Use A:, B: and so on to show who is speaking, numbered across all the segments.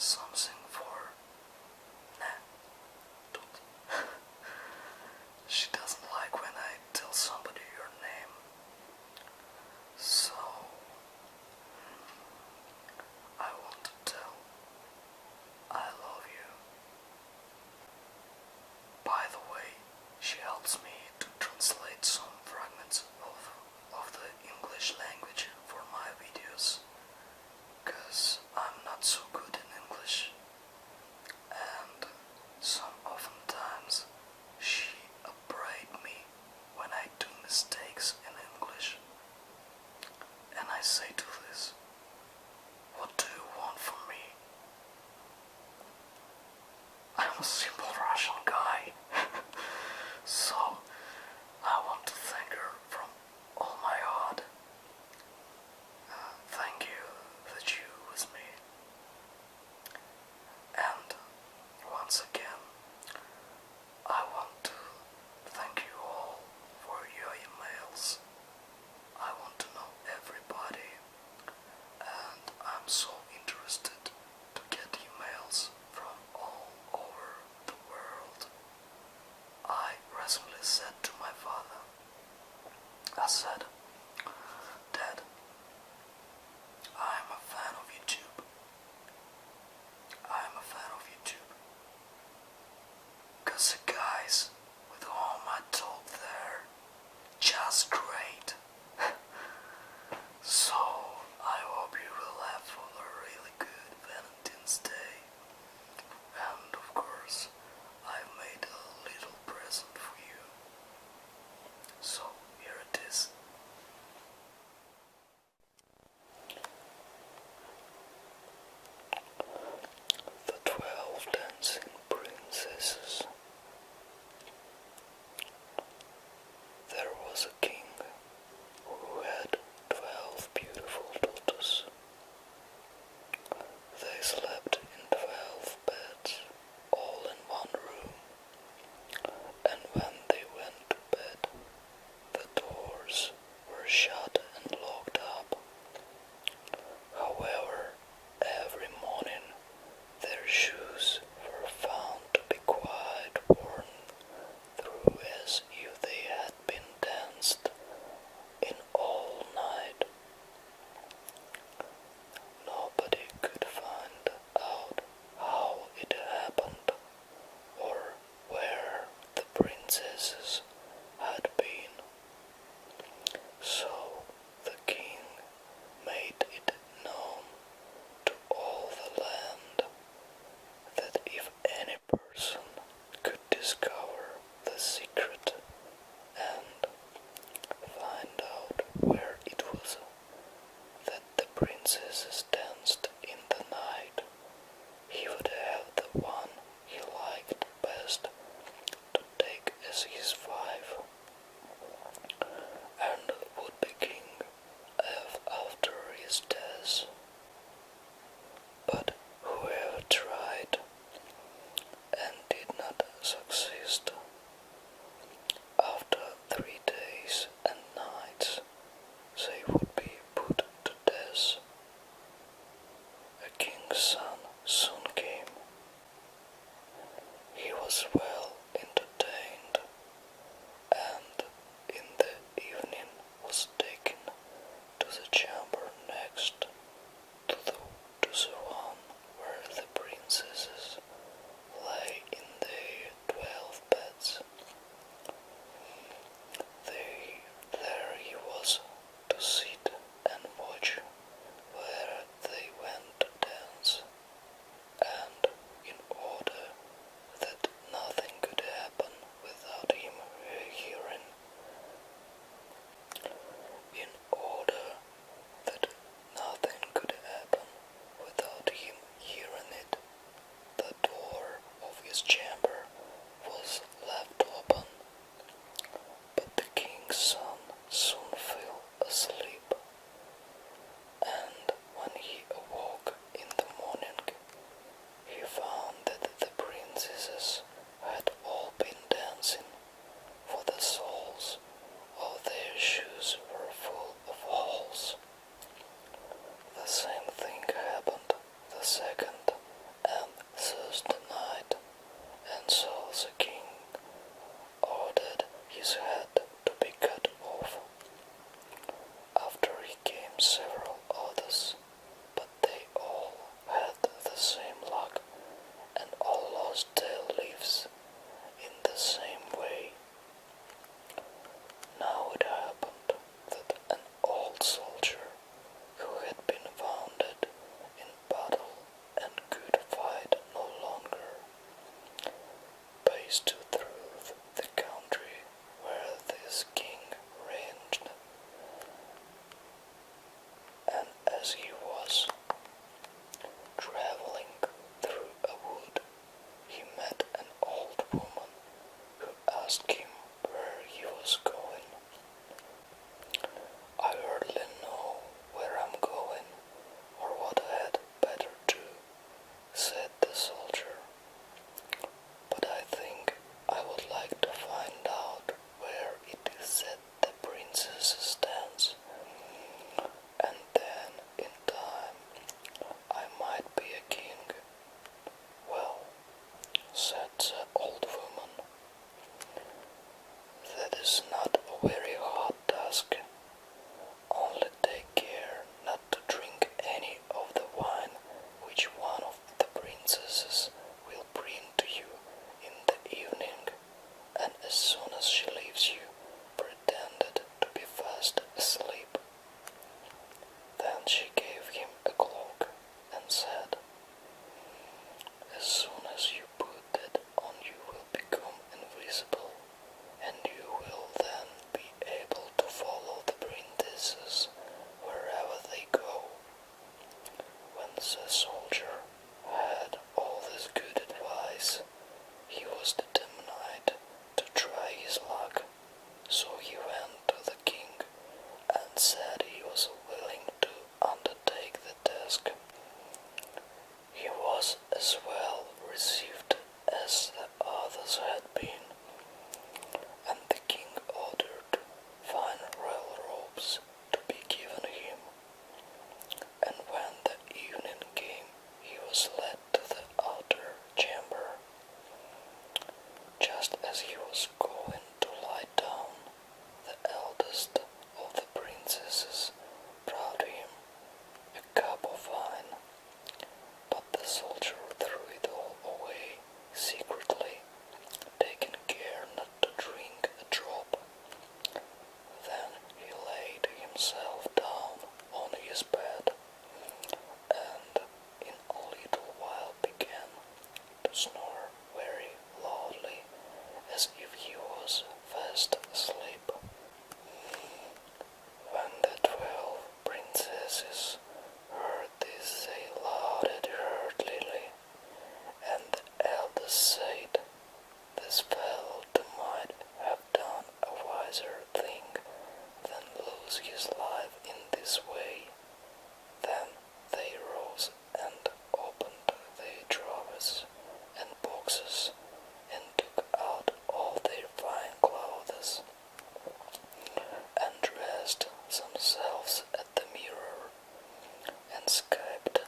A: something for... Nah, don't. She doesn't like when I tell somebody your name. So, I want to tell I love you. By the way, she helps me to translate some fragments of the English language for my videos, cause I'm not so good in English, and some oftentimes she upbraid me when I do mistakes in English, and I say to this, what do you want from me? I'm a simple Russian guy. So, I want to thank her from all my heart. Thank you that you with me. And once again, I want to thank you all for your emails. I want to know everybody, and I'm so interested to get emails from all over the world. I recently said to my father, I said, Dad, I'm a fan of YouTube. I'm a fan of YouTube. Cause the guys with whom I talk there, just great. So, I hope you will have a really good Valentine's Day. And of course, I've made a little present for you. So, here it is. The 12 Dancing Princesses. There was a king who had 12 beautiful daughters. They slept in 12 beds, all in one room, and when they went to bed, the doors were shut and locked up. However, every morning their shoes were found to be quite worn through, as if they had been danced in all night. Nobody could find out how it happened or where the princesses had been. So the king made it known to all the land that if any person could discover the secret and find out where it was that the princesses danced in the night, he would have the one he liked best to take as his wife, and would be king after his death. But whoever tried and did not succeed, after 3 days and nights they would be put to death. A king's son soon came. He was well entertained, and in the evening was taken to the chamber next to the one where the princesses lay in their 12 beds. There he was to sit and watch where they went to dance, and was as well received as the others had been, and the king ordered fine royal robes to be given him. And when the evening came, he was led to the outer chamber. Just as he was going to lie down, the eldest of the princesses brought him a cup of wine, but the soldier threw it all away secretly, taking care not to drink a drop. Then he laid himself down on his bed, and in a little while began to snore very loudly, as if he was fast asleep. When the 12 princesses heard this, they laughed heartily, and the eldest said, "This fellow might have done a wiser thing than lose his life in this way." Then they rose and opened their drawers and boxes and took out all their fine clothes and dressed themselves at the mirror and skipped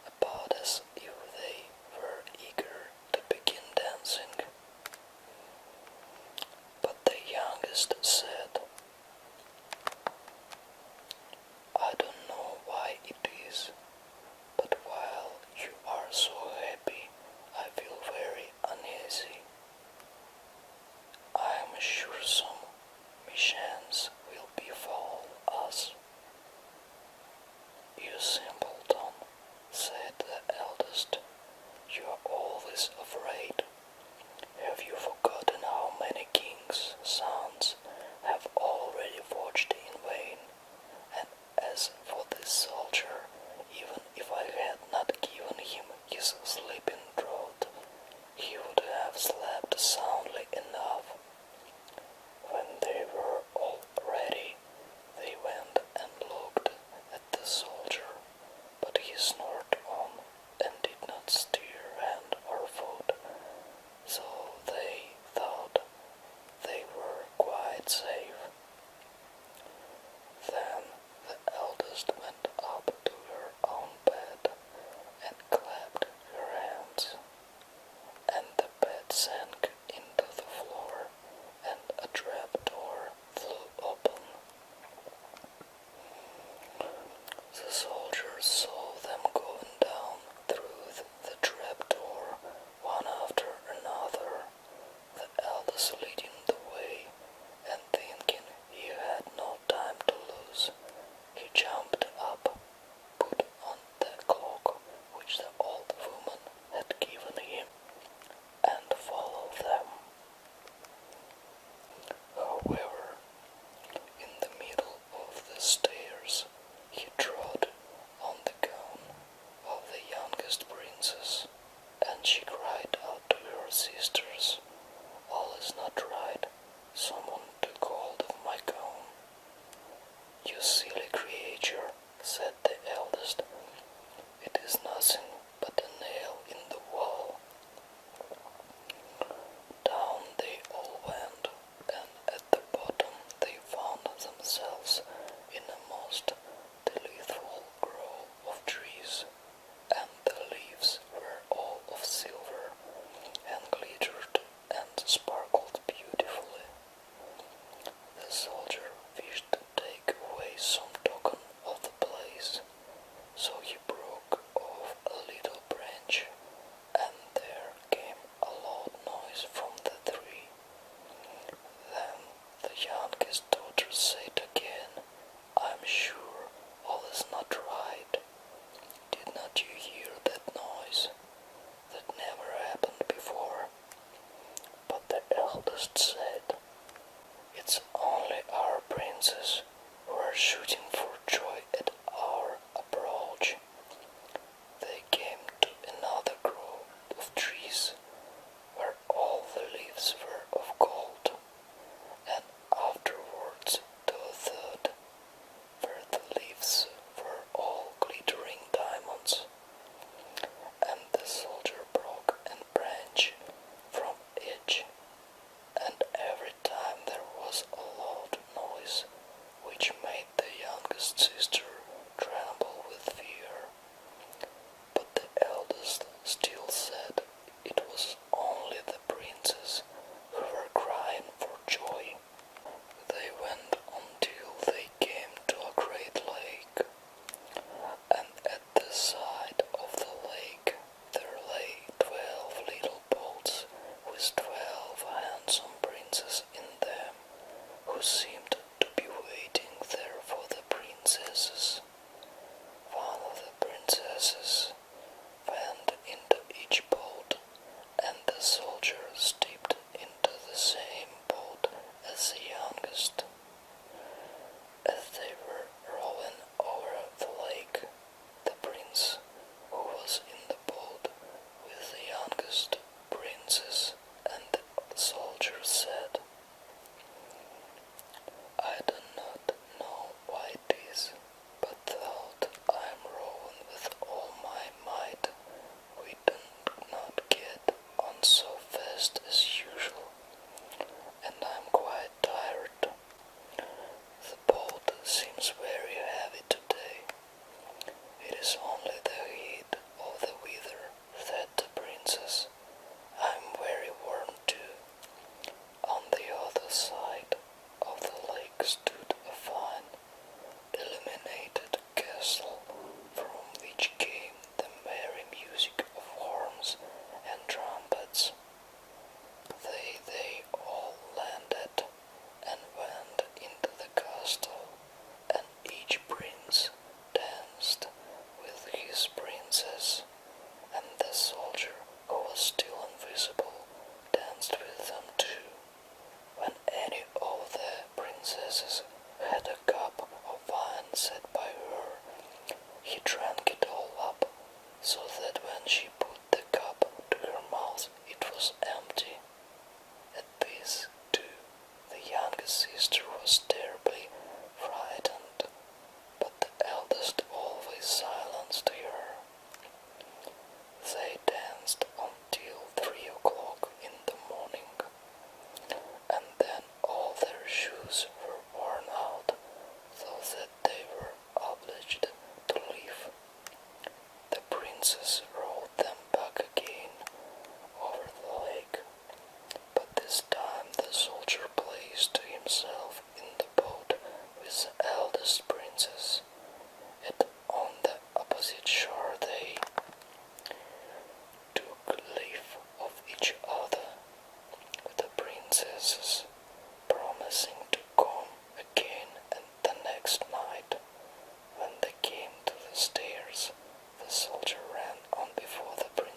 A: about as if they were eager to begin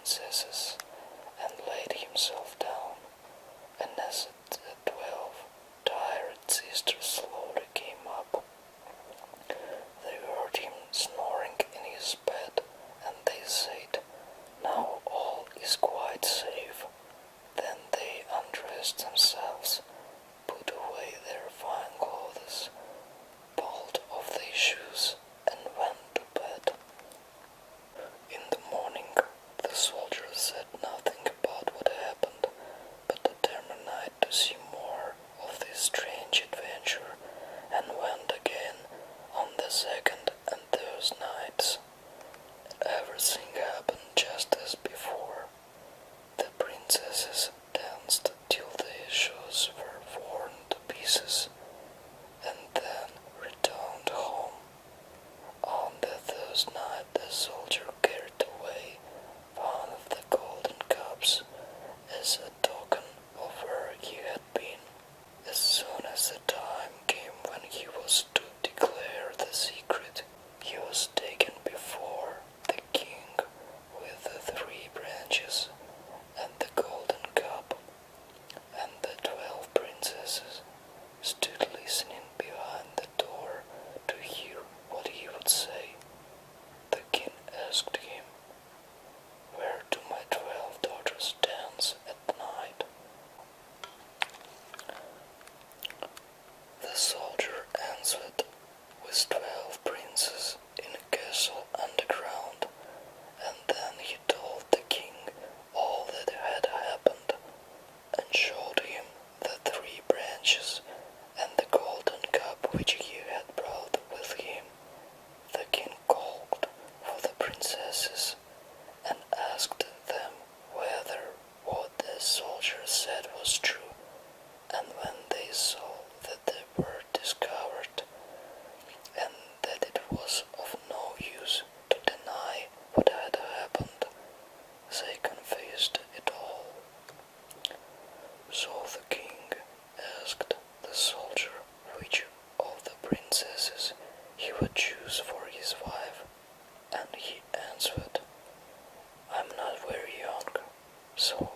A: princesses and laid himself down, and as the 12 tired sisters slowly came up, they heard him snoring in his bed, and they said, "Now all is quite safe." Then they undressed themselves, put away their fine clothes, pulled off their shoes, and went to bed. In the morning, the soldier said nothing about what happened, but determined to see more of this strange adventure, and went again on the second and third nights. Everything happened just as before. The princesses danced till their shoes were worn to pieces, and then returned home. On the third night, the soldier carried away one of the golden cups as a token of where he had been. As soon as the time came when he was to declare the secret, he was taken before the king with the 3 branches and the golden cup, and the 12 princesses stood listening behind the door to hear what he would say. The king asked him, "Where do my 12 daughters dance at night?" The soldier answered, "With 12 princes in a castle underground," and then he told the king all that had happened, and showed him the 3 branches and the golden cup which he had brought with him. The king called for the princesses and asked them whether what the soldier said was true, and when they saw that they were discovered, and that it was of no use to deny what had happened, they confessed it all. So the king asked the soldier which of the princesses he would choose for his wife, and he answered, "I'm not very young, so